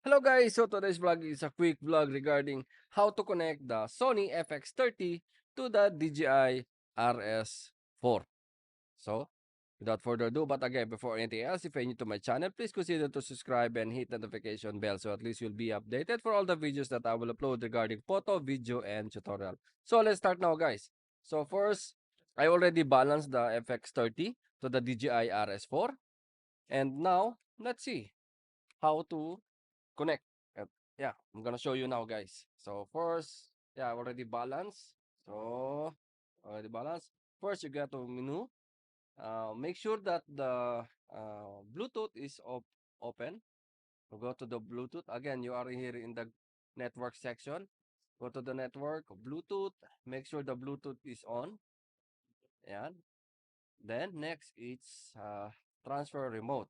Hello guys, so today's vlog is a quick vlog regarding how to connect the Sony FX30 to the DJI RS4. So, without further ado, but again, before anything else, if you're new to my channel, please consider to subscribe and hit the notification bell so at least you'll be updated for all the videos that I will upload regarding photo, video, and tutorial. So, let's start now guys. So, first, I already balanced the FX30 to the DJI RS4. And now, let's see how to connect. Yeah, I'm gonna show you now, guys. So first, yeah, already balanced. So already balanced. First, you get to menu. Make sure that the Bluetooth is open. So go to the Bluetooth. Again, you are here in the network section. Go to the network, Bluetooth. Make sure the Bluetooth is on. And then next, it's transfer remote.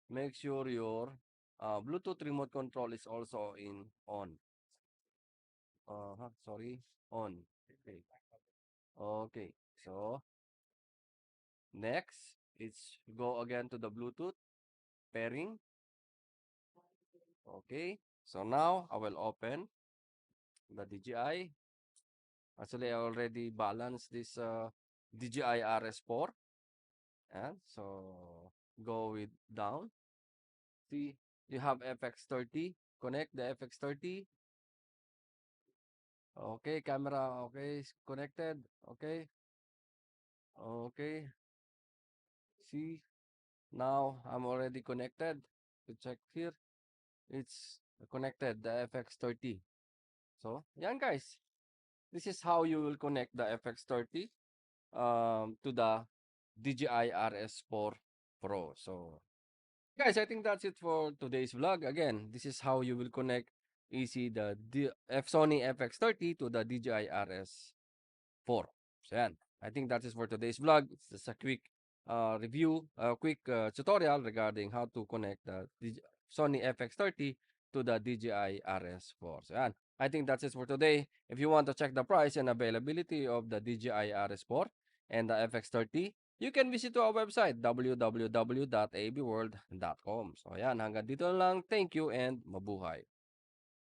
Make sure your Bluetooth remote control is also in on. Sorry, on. Okay. Okay. So next, it's go again to the Bluetooth pairing. Okay. So now I will open the DJI. Actually, I already balanced this DJI RS4. And so go with down. See, you have FX30. Connect the FX30. Okay, camera. Okay, it's connected. Okay. Okay. See, now I'm already connected. To check here, it's connected, the FX30. So, yan guys. This is how you will connect the FX30 to the DJI RS4 Pro. So, guys, I think that's it for today's vlog. Again, this is how you will connect easy the Sony FX30 to the DJI RS4. So, yan. I think that is for today's vlog. It's just a quick review, a quick tutorial regarding how to connect the Sony FX30 to the DJI RS4. So, yan. I think that's it for today. If you want to check the price and availability of the DJI RS4 and the FX30, you can visit to our website, www.abworld.com. So, yan. Hanggang dito lang. Thank you and mabuhay.